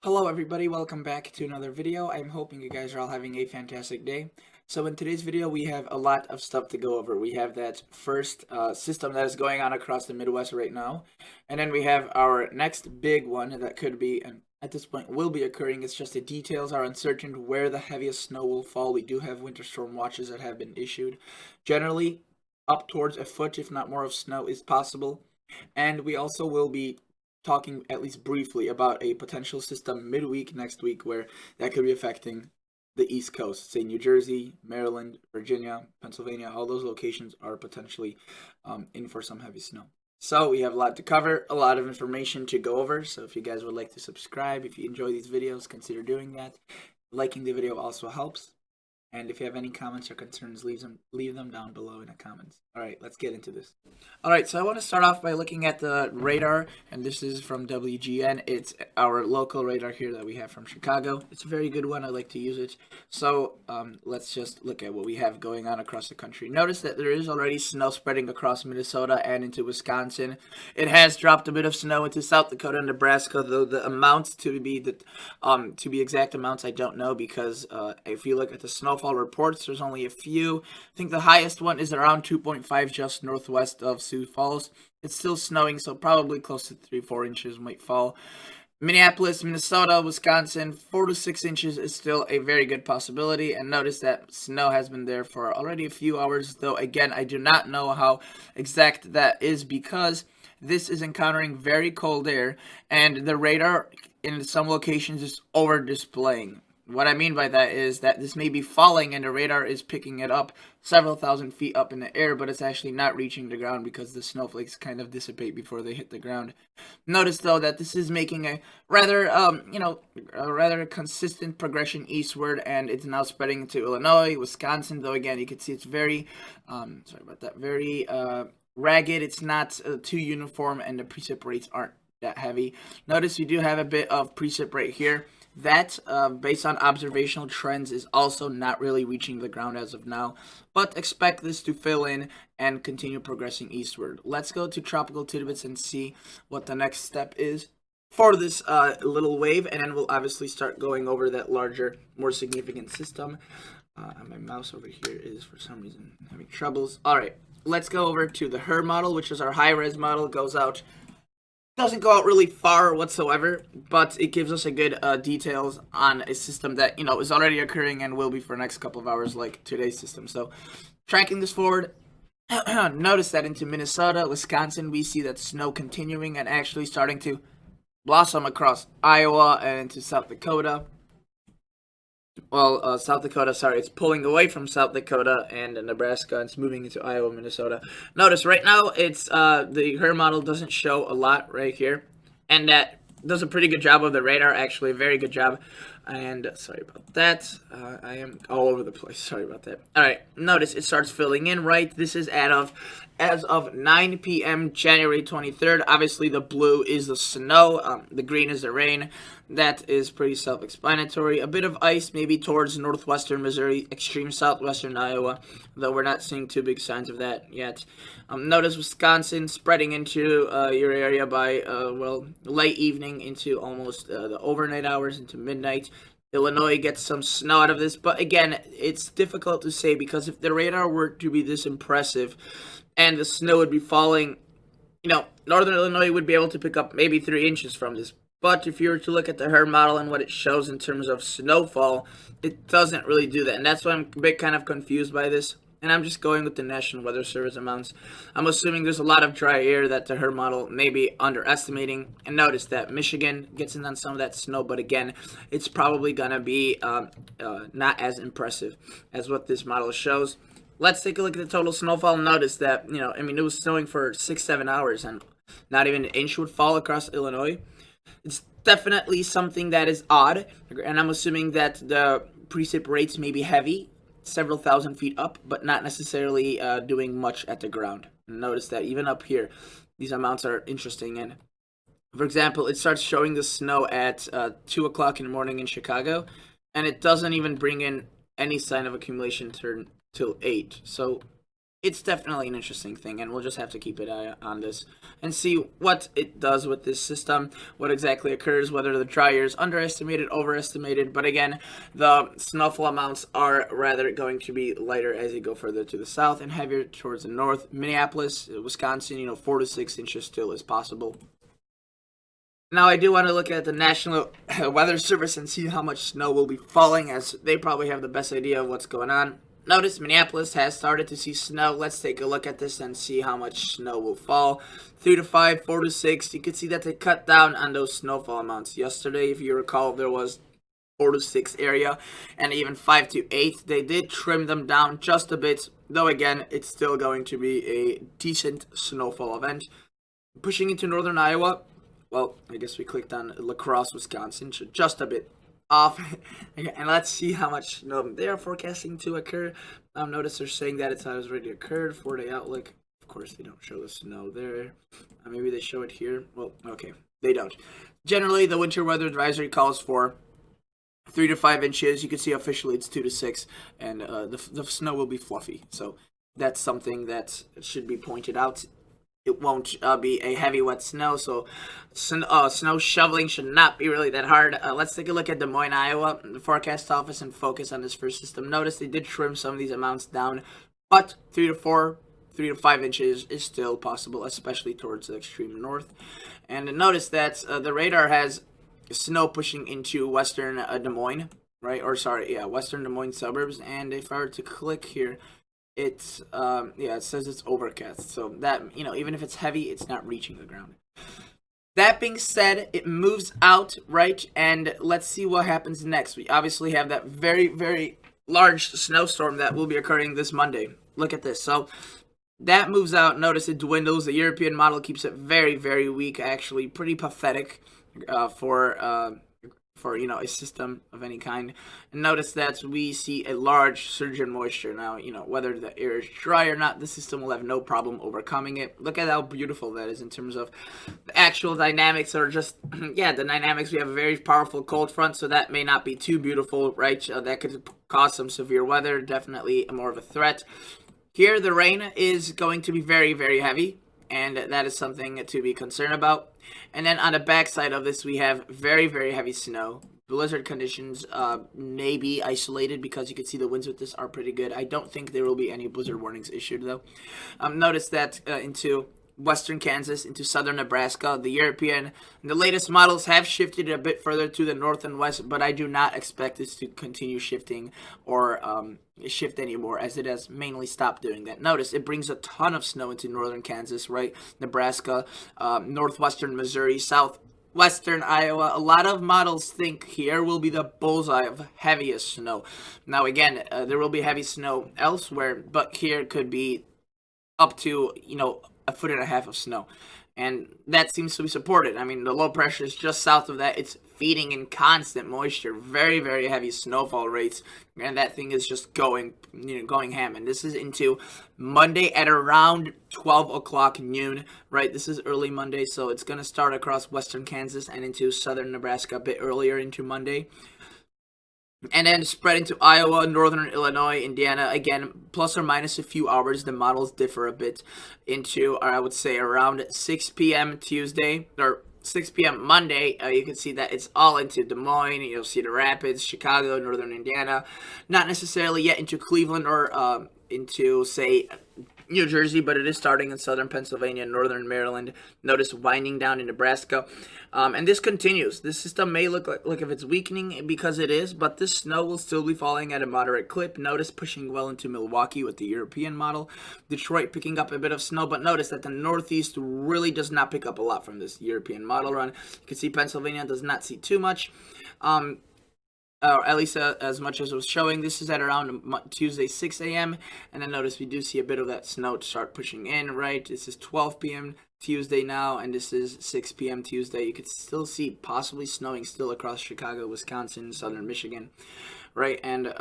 Hello everybody, welcome back to another video. I'm hoping you guys are all having a fantastic day. So in today's video we have a lot of stuff to go over. We have that first system that is going on across the Midwest right now. And then we have our next big one that could be, and at this point will be occurring. It's just the details are uncertain where the heaviest snow will fall. We do have winter storm watches that have been issued. Generally up towards a foot if not more of snow is possible. And we also will be talking at least briefly about a potential system midweek next week where that could be affecting the East Coast, say New Jersey, Maryland, Virginia, Pennsylvania. All those locations are potentially in for some heavy snow. So we have a lot to cover, a lot of information to go over. So if you guys would like to subscribe, if you enjoy these videos, consider doing that. Liking the video also helps. And if you have any comments or concerns, leave them down below in the comments. All right, let's get into this. All right, so I want to start off by looking at the radar, and this is from WGN. It's our local radar here that we have from Chicago. It's a very good one. I like to use it. So let's just look at what we have going on across the country. Notice that there is already snow spreading across Minnesota and into Wisconsin. It has dropped a bit of snow into South Dakota and Nebraska, though the amounts to be exact amounts I don't know, because if you look at the snowfall reports, there's only a few. I think the highest one is around 2.5 just northwest of Sioux Falls. It's still snowing, so probably close to 3-4 inches might fall. Minneapolis, Minnesota, Wisconsin, 4 to 6 inches is still a very good possibility. And notice that snow has been there for already a few hours, though again I do not know how exact that is because this is encountering very cold air and the radar in some locations is over displaying. What I mean by that is that this may be falling and the radar is picking it up several thousand feet up in the air, but it's actually not reaching the ground because the snowflakes kind of dissipate before they hit the ground. Notice though that this is making a rather, a rather consistent progression eastward, and it's now spreading into Illinois, Wisconsin. Though again, you can see it's very, very ragged. It's not too uniform, and the precip rates aren't that heavy. Notice we do have a bit of precip right here. That, based on observational trends, is also not really reaching the ground as of now, but expect this to fill in and continue progressing eastward. Let's go to Tropical Tidbits and see what the next step is for this little wave, and then we'll obviously start going over that larger, more significant system. My mouse over here is, for some reason, having troubles. All right, let's go over to the HER model, which is our high-res model. It goes out doesn't go out really far whatsoever, but it gives us a good details on a system that is already occurring and will be for the next couple of hours, like today's system. So tracking this forward, notice that into Minnesota, Wisconsin, we see that snow continuing and actually starting to blossom across Iowa and into South Dakota. Well, South Dakota, sorry, it's pulling away from South Dakota and Nebraska, and it's moving into Iowa, Minnesota. Notice right now, it's the HER model doesn't show a lot right here, and that does a pretty good job of the radar, actually, a very good job. And sorry about that, I am all over the place, sorry about that. All right, notice it starts filling in, right? This is as of 9 p.m. January 23rd. Obviously, the blue is the snow, the green is the rain. That is pretty self-explanatory. A bit of ice maybe towards northwestern Missouri, extreme southwestern Iowa, though we're not seeing too big signs of that yet. Notice Wisconsin spreading into your area by, late evening into almost the overnight hours into midnight. Illinois gets some snow out of this, but again, it's difficult to say because if the radar were to be this impressive and the snow would be falling, northern Illinois would be able to pick up maybe 3 inches from this. But if you were to look at the HER model and what it shows in terms of snowfall, it doesn't really do that. And that's why I'm a bit kind of confused by this. And I'm just going with the National Weather Service amounts. I'm assuming there's a lot of dry air that the HER model may be underestimating. And notice that Michigan gets in on some of that snow. But again, it's probably going to be not as impressive as what this model shows. Let's take a look at the total snowfall. Notice that, it was snowing for 6-7 hours and not even an inch would fall across Illinois. It's definitely something that is odd, and I'm assuming that the precip rates may be heavy, several thousand feet up, but not necessarily doing much at the ground. Notice that even up here, these amounts are interesting. And for example, it starts showing the snow at 2 o'clock in the morning in Chicago, and it doesn't even bring in any sign of accumulation till 8. So it's definitely an interesting thing, and we'll just have to keep an eye on this and see what it does with this system, what exactly occurs, whether the dry year is underestimated, overestimated. But again, the snowfall amounts are rather going to be lighter as you go further to the south and heavier towards the north. Minneapolis, Wisconsin, 4 to 6 inches still is possible. Now, I do want to look at the National Weather Service and see how much snow will be falling, as they probably have the best idea of what's going on. Notice Minneapolis has started to see snow. Let's take a look at this and see how much snow will fall. 3 to 5, 4 to 6. You can see that they cut down on those snowfall amounts. Yesterday, if you recall, there was 4 to 6 area and even 5 to 8. They did trim them down just a bit, though again, it's still going to be a decent snowfall event. Pushing into northern Iowa, well, I guess we clicked on La Crosse, Wisconsin, so just a bit off. And let's see how much snow they are forecasting to occur. Notice they're saying that it's already occurred. 4-day outlook. Of course, they don't show the snow there. Maybe they show it here. Well, okay, they don't. Generally, the winter weather advisory calls for 3 to 5 inches. You can see officially it's 2 to 6, and the snow will be fluffy. So that's something that should be pointed out. It won't be a heavy wet snow, so snow shoveling should not be really that hard. Let's take a look at Des Moines, Iowa, the forecast office, and focus on this first system. Notice they did trim some of these amounts down, but 3 to 5 inches is still possible, especially towards the extreme north. And notice that the radar has snow pushing into western Des Moines, right? Or sorry, yeah, western Des Moines suburbs. And if I were to click here, it's it says it's overcast, so that even if it's heavy, it's not reaching the ground. That being said, it moves out, right? And let's see what happens next. We obviously have that very, very large snowstorm that will be occurring this Monday. Look at this. So that moves out. Notice it dwindles. The European model keeps it very, very weak, actually pretty pathetic for a system of any kind. And notice that we see a large surge in moisture. Now, whether the air is dry or not, the system will have no problem overcoming it. Look at how beautiful that is in terms of the actual dynamics, or just, the dynamics. We have a very powerful cold front, so that may not be too beautiful, right? That could cause some severe weather, definitely more of a threat. Here, the rain is going to be very, very heavy, and that is something to be concerned about. And then on the backside of this, we have very, very heavy snow. Blizzard conditions may be isolated, because you can see the winds with this are pretty good. I don't think there will be any blizzard warnings issued, though. Notice that into western Kansas, into southern Nebraska, the latest models have shifted a bit further to the north and west, but I do not expect this to continue shifting or shift anymore, as it has mainly stopped doing that. Notice it brings a ton of snow into northern Kansas, right? Nebraska, northwestern Missouri, southwestern Iowa. A lot of models think here will be the bullseye of heaviest snow. Now again, there will be heavy snow elsewhere, but here could be up to 1.5 feet of snow, and that seems to be supported. I mean, the low pressure is just south of that. It's feeding in constant moisture, very, very heavy snowfall rates, and that thing is just going ham. And this is into Monday at around 12 o'clock noon, right? This is early Monday, so it's going to start across western Kansas and into southern Nebraska a bit earlier into Monday. And then spread into Iowa, northern Illinois, Indiana, again, plus or minus a few hours. The models differ a bit into, I would say, around 6 p.m. Tuesday, or 6 p.m. Monday. You can see that it's all into Des Moines, Cedar Rapids, Chicago, northern Indiana. Not necessarily yet into Cleveland or into, say, New Jersey, but it is starting in southern Pennsylvania, northern Maryland. Notice winding down in Nebraska. And this continues. This system may look like if it's weakening, because it is, but this snow will still be falling at a moderate clip. Notice pushing well into Milwaukee with the European model. Detroit picking up a bit of snow, but notice that the Northeast really does not pick up a lot from this European model run. You can see Pennsylvania does not see too much. At least as much as it was showing. This is at around Tuesday, 6 a.m. And then notice we do see a bit of that snow start pushing in, right? This is 12 p.m. Tuesday now, and this is 6 p.m. Tuesday. You could still see possibly snowing still across Chicago, Wisconsin, southern Michigan, right? And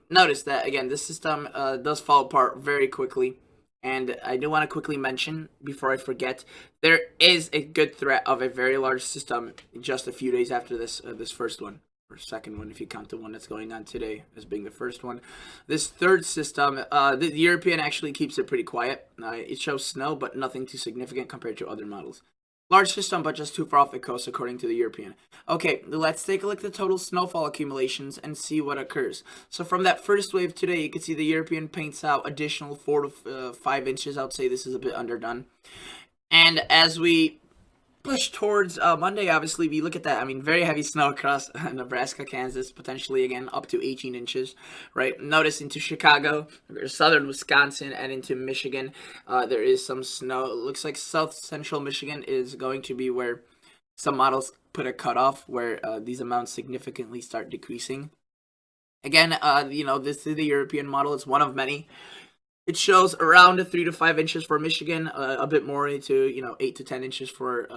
notice that, again, this system does fall apart very quickly. And I do want to quickly mention, before I forget, there is a good threat of a very large system just a few days after this first one. or second one if you count the one that's going on today as being the first one. This third system, the European actually keeps it pretty quiet. It shows snow, but nothing too significant compared to other models. Large system, but just too far off the coast, according to the European. Okay, let's take a look at the total snowfall accumulations and see what occurs. So from that first wave today, you can see the European paints out additional 4 to 5 inches. I would say this is a bit underdone. And as we push towards Monday, obviously, we look at that. I mean, very heavy snow across Nebraska, Kansas, potentially, again, up to 18 inches, right? Notice into Chicago, southern Wisconsin, and into Michigan, there is some snow. It looks like south central Michigan is going to be where some models put a cutoff where these amounts significantly start decreasing. Again, this is the European model. It's one of many. It shows around 3 to 5 inches for Michigan, a bit more into 8 to 10 inches for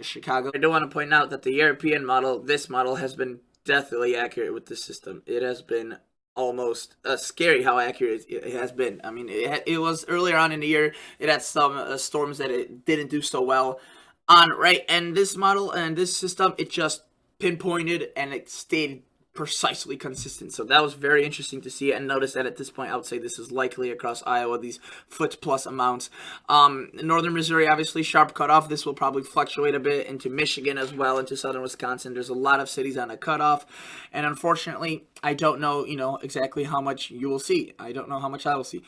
Chicago. I do want to point out that the European model, this model, has been deathly accurate with this system. It has been almost scary how accurate it has been. I mean, it was earlier on in the year. It had some storms that it didn't do so well on, right? And this model and this system, it just pinpointed and it stayed precisely consistent. So that was very interesting to see. And notice that at this point, I would say this is likely across Iowa, these foot plus amounts. Northern Missouri, obviously sharp cutoff. This will probably fluctuate a bit into Michigan as well, into southern Wisconsin. There's a lot of cities on a cutoff. And unfortunately, I don't know, exactly how much you will see. I don't know how much I will see.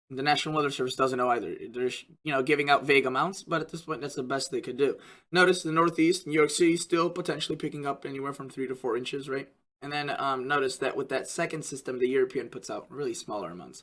The National Weather Service doesn't know either. They're, giving out vague amounts, but at this point, that's the best they could do. Notice the Northeast, New York City, still potentially picking up anywhere from 3 to 4 inches, right? And then notice that with that second system, the European puts out really smaller amounts.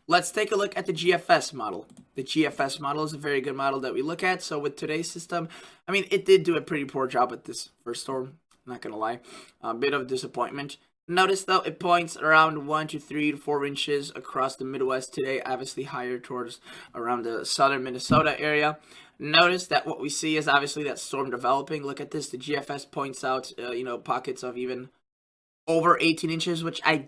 Let's take a look at the GFS model. The GFS model is a very good model that we look at. So with today's system, I mean, it did do a pretty poor job at this first storm. I'm not going to lie. A bit of disappointment. Notice, though, it points around 1 to 3 to 4 inches across the Midwest today, obviously higher towards around the southern Minnesota area. Notice that what we see is obviously that storm developing. Look at this. The GFS points out, pockets of even over 18 inches, which I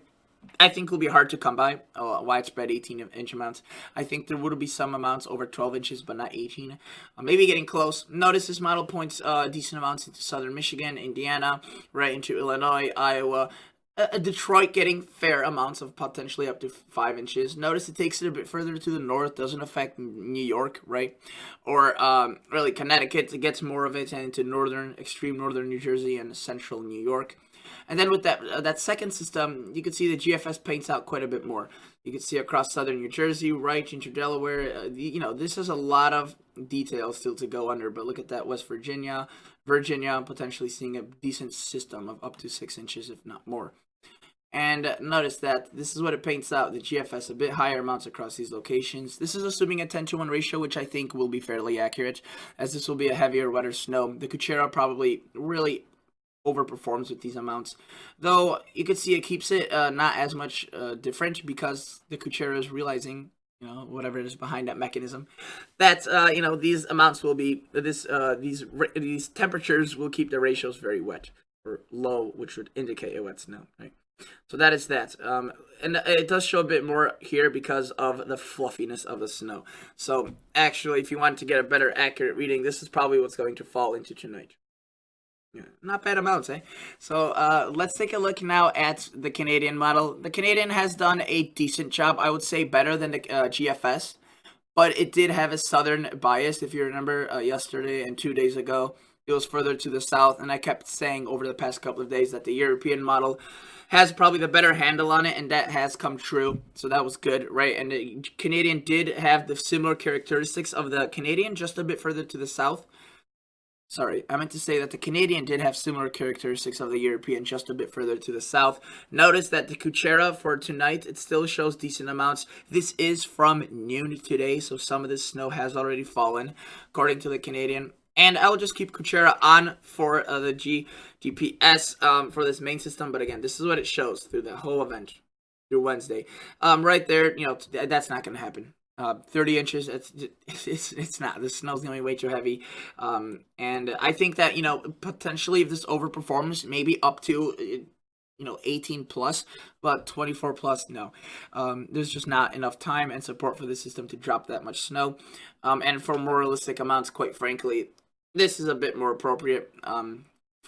think will be hard to come by, widespread 18-inch amounts. I think there would be some amounts over 12 inches, but not 18. Maybe getting close. Notice this model points decent amounts into southern Michigan, Indiana, right into Illinois, Iowa, Detroit getting fair amounts of potentially up to 5 inches. Notice it takes it a bit further to the north, doesn't affect New York, right? Or really Connecticut, it gets more of it, and into extreme northern New Jersey and central New York. And then with that second system, you can see the GFS paints out quite a bit more. You can see across southern New Jersey, right into Delaware. This has a lot of details still to go under. But look at that, West Virginia, potentially seeing a decent system of up to 6 inches, if not more. And notice that this is what it paints out. The GFS a bit higher amounts across these locations. This is assuming a 10-to-1 ratio, which I think will be fairly accurate, as this will be a heavier, wetter snow. The Kuchera probably really overperforms with these amounts, though you can see it keeps it not as much different, because the Kuchera is realizing, whatever it is behind that mechanism, that these amounts will be these temperatures will keep the ratios very wet or low, which would indicate a wet snow, right? So that is that. And it does show a bit more here because of the fluffiness of the snow. So actually, if you want to get a better accurate reading, this is probably what's going to fall into tonight. Yeah, not bad amounts, eh? So let's take a look now at the Canadian model. The Canadian has done a decent job, I would say better than the GFS, but it did have a southern bias. If you remember yesterday and 2 days ago, it was further to the south, and I kept saying over the past couple of days that the European model has probably the better handle on it, and that has come true. So that was good, right? And the Canadian did have the similar characteristics of the Canadian, just a bit further to the south. Sorry, I meant to say that the Canadian did have similar characteristics of the European, just a bit further to the south. Notice that the Kuchera for tonight, it still shows decent amounts. This is from noon today, so some of this snow has already fallen, according to the Canadian. And I will just keep Kuchera on for the GPS for this main system. But again, this is what it shows through the whole event, through Wednesday. Right there, that's not going to happen. 30 inches, it's not. The snow's going to be way too heavy. And I think that, potentially if this overperforms, maybe up to, 18 plus, but 24 plus, no. There's just not enough time and support for the system to drop that much snow. And for more realistic amounts, quite frankly, this is a bit more appropriate.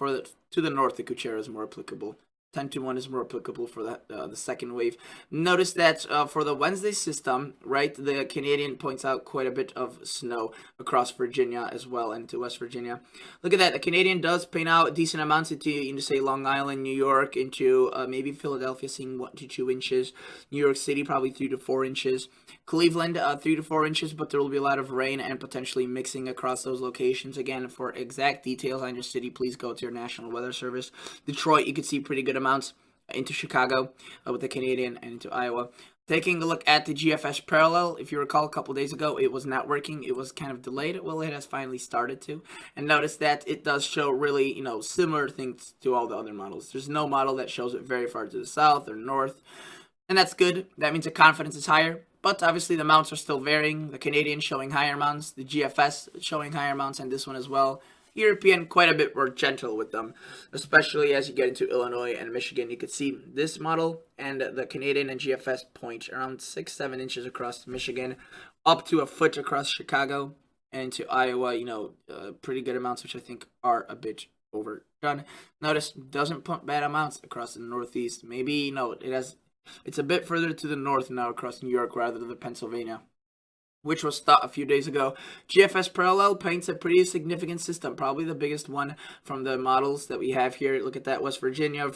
to the north, the Kuchera is more applicable. 10-1 is more applicable for that the second wave. Notice that for the Wednesday system, right, the Canadian points out quite a bit of snow across Virginia as well and to West Virginia. Look at that. The Canadian does paint out decent amounts into say Long Island, New York, into maybe Philadelphia, seeing 1 to 2 inches. New York City probably 3 to 4 inches. Cleveland 3 to 4 inches, but there will be a lot of rain and potentially mixing across those locations. Again, for exact details on your city, please go to your National Weather Service. Detroit, you could see pretty good amounts into Chicago with the Canadian and into Iowa. Taking a look at the GFS parallel, if you recall a couple days ago, it was not working. It was kind of delayed. Well, it has finally started to. And notice that it does show really, similar things to all the other models. There's no model that shows it very far to the south or north. And that's good. That means the confidence is higher. But obviously the mounts are still varying. The Canadian showing higher mounts, the GFS showing higher mounts, and this one as well. European quite a bit more gentle with them, especially as you get into Illinois and Michigan. You could see this model and the Canadian and GFS point around 6-7 inches across Michigan, up to a foot across Chicago, and into Iowa, pretty good amounts, which I think are a bit overdone. Notice doesn't put bad amounts across the Northeast. Maybe it's a bit further to the north now across New York rather than Pennsylvania, which was thought a few days ago. GFS parallel paints a pretty significant system, probably the biggest one from the models that we have here. Look at that, West Virginia,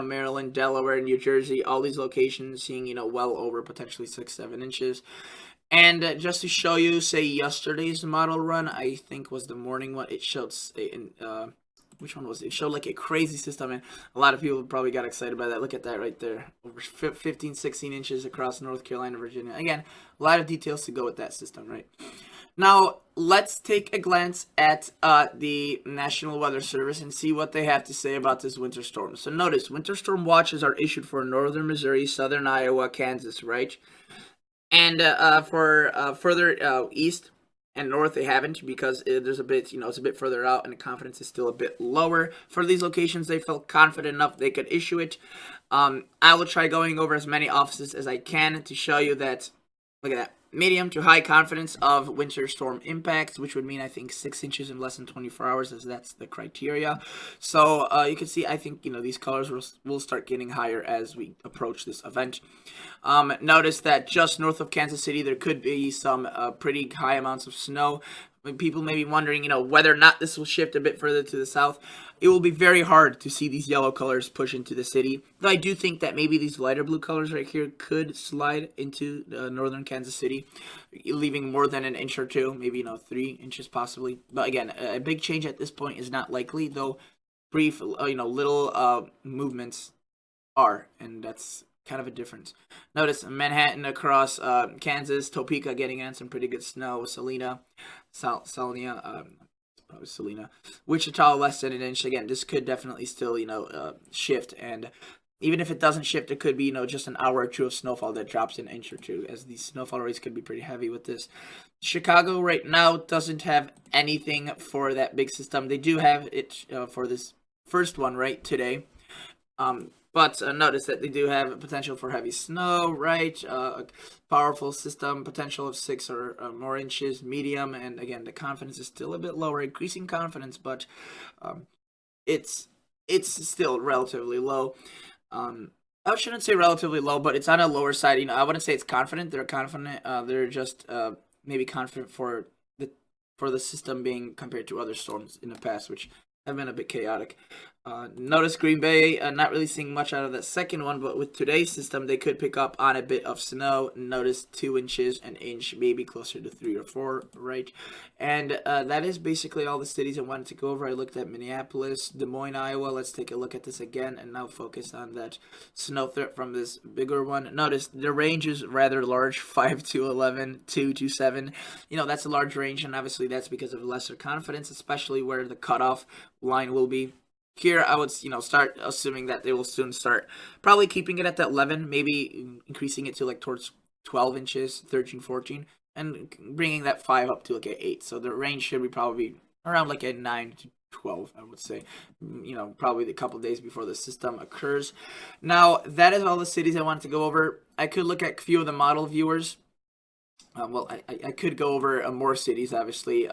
Maryland, Delaware, New Jersey, all these locations seeing, well over potentially 6-7 inches. And just to show you, say yesterday's model run, I think was the morning one, it showed which one was it? It showed like a crazy system, and a lot of people probably got excited by that. Look at that right there. Over 15-16 inches across North Carolina, Virginia. Again, a lot of details to go with that system, right? Now, let's take a glance at the National Weather Service and see what they have to say about this winter storm. So notice, winter storm watches are issued for northern Missouri, southern Iowa, Kansas, right? And for further east and north, they haven't, because there's a bit, it's a bit further out and the confidence is still a bit lower. For these locations, they felt confident enough they could issue it. I will try going over as many offices as I can to show you that, look at that, medium to high confidence of winter storm impacts, which would mean, I think, 6 inches in less than 24 hours, as that's the criteria. So you can see, I think, these colors will start getting higher as we approach this event. Notice that just north of Kansas City, there could be some pretty high amounts of snow. People may be wondering, whether or not this will shift a bit further to the south. It will be very hard to see these yellow colors push into the city. Though I do think that maybe these lighter blue colors right here could slide into northern Kansas City, leaving more than an inch or two, maybe 3 inches possibly. But again, a big change at this point is not likely, though brief, little movements are, and that's kind of a difference. Notice Manhattan across Kansas, Topeka getting in some pretty good snow, Salina, probably Salina, Wichita less than an inch. Again, this could definitely still shift, and even if it doesn't shift, it could be just an hour or two of snowfall that drops an inch or two, as these snowfall rates could be pretty heavy with this. Chicago right now doesn't have anything for that big system. They do have it for this first one right today. But notice that they do have a potential for heavy snow, right? A powerful system, potential of 6 or more inches, medium, and again, the confidence is still a bit lower, increasing confidence, but it's still relatively low. I shouldn't say relatively low, but it's on a lower side. I wouldn't say it's confident. They're confident. They're just maybe confident for the system being compared to other storms in the past, which have been a bit chaotic. Notice Green Bay not really seeing much out of that second one, but with today's system, they could pick up on a bit of snow. Notice 2 inches, an inch, maybe closer to 3 or 4, right? And that is basically all the cities I wanted to go over. I looked at Minneapolis, Des Moines, Iowa. Let's take a look at this again and now focus on that snow threat from this bigger one. Notice the range is rather large, 5 to 11, 2 to 7. That's a large range, and obviously that's because of lesser confidence, especially where the cutoff line will be. Here, I would, start assuming that they will soon start probably keeping it at that 11, maybe increasing it to towards 12 inches, 13, 14, and bringing that 5 up to like an 8. So the range should be probably around like a 9 to 12, I would say, probably a couple days before the system occurs. Now, that is all the cities I wanted to go over. I could look at a few of the model viewers. I could go over more cities, obviously.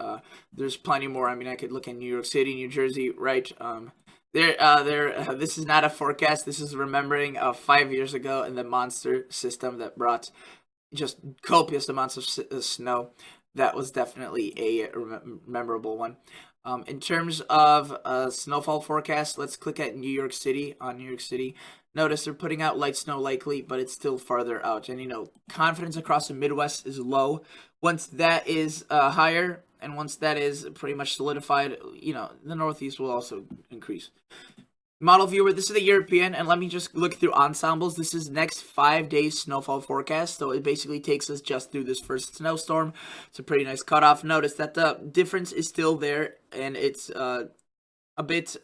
There's plenty more. I could look at New York City, New Jersey, right? This is not a forecast. This is remembering 5 years ago in the monster system that brought just copious amounts of snow. That was definitely a memorable one. In terms of snowfall forecast, let's click at New York City. On New York City, notice they're putting out light snow likely, but it's still farther out. And confidence across the Midwest is low. Once that is higher, and once that is pretty much solidified, the Northeast will also increase. Model viewer, this is the European, and let me just look through ensembles. This is next 5 days snowfall forecast, so it basically takes us just through this first snowstorm. It's a pretty nice cutoff. Notice that the difference is still there, and it's a bit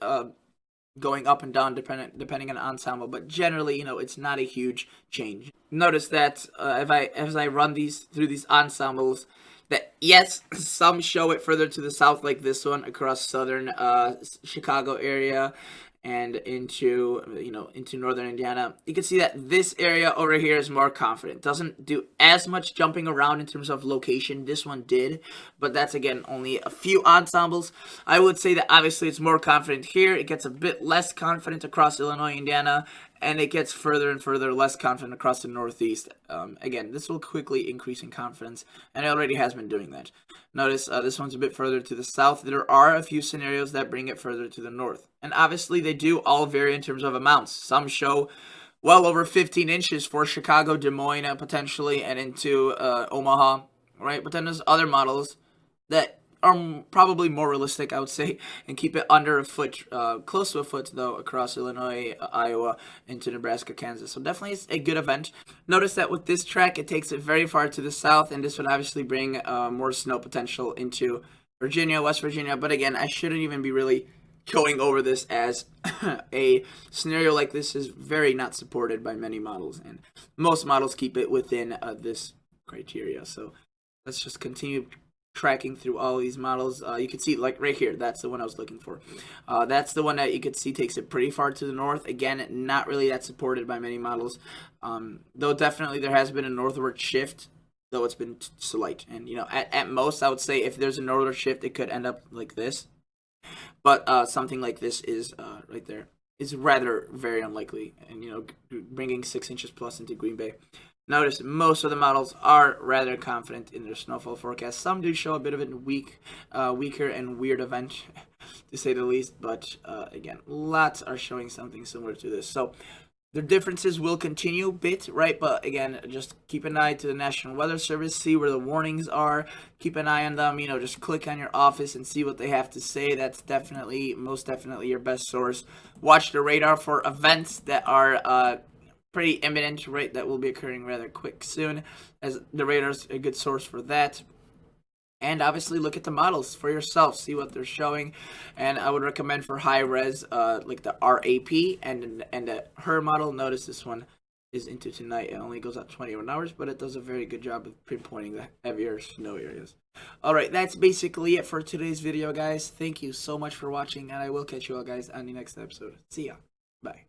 going up and down depending on ensemble, but generally, it's not a huge change. Notice that as I run through these ensembles, that yes, some show it further to the south, like this one across southern Chicago area and into northern Indiana. You can see that this area over here is more confident. Doesn't do as much jumping around in terms of location. This one did, but that's again only a few ensembles. I would say that obviously it's more confident here. It gets a bit less confident across Illinois, Indiana, and it gets further and further less confident across the Northeast. Again, this will quickly increase in confidence, and it already has been doing that. Notice this one's a bit further to the south. There are a few scenarios that bring it further to the north. And obviously, they do all vary in terms of amounts. Some show well over 15 inches for Chicago, Des Moines, potentially, and into Omaha, right? But then there's other models that are probably more realistic, I would say, and keep it under a foot, close to a foot, though, across Illinois, Iowa, into Nebraska, Kansas. So definitely it's a good event. Notice that with this track, it takes it very far to the south, and this would obviously bring more snow potential into Virginia, West Virginia. But again, I shouldn't even be really going over this, as a scenario like this is very not supported by many models, and most models keep it within this criteria. So let's just continue tracking through all these models. You can see, like right here, that's the one I was looking for. That's the one that you could see takes it pretty far to the north. Again, not really that supported by many models, though definitely there has been a northward shift, though it's been slight. And at most, I would say if there's a northward shift, it could end up like this. But something like this is right there is rather very unlikely, and bringing 6 inches plus into Green Bay. Notice most of the models are rather confident in their snowfall forecast. Some do show a bit of a weaker and weird event, to say the least. But again, lots are showing something similar to this. So the differences will continue a bit, right? But again, just keep an eye to the National Weather Service, see where the warnings are, keep an eye on them, just click on your office and see what they have to say. That's most definitely your best source. Watch the radar for events that are pretty imminent, right? That will be occurring rather quick soon, as the radar's a good source for that. And obviously look at the models for yourself, see what they're showing. And I would recommend for high res, like the RAP and the HER model. Notice this one is into tonight. It only goes out 21 hours, but it does a very good job of pinpointing the heavier snow areas. Alright, that's basically it for today's video, guys. Thank you so much for watching, and I will catch you all guys on the next episode. See ya. Bye.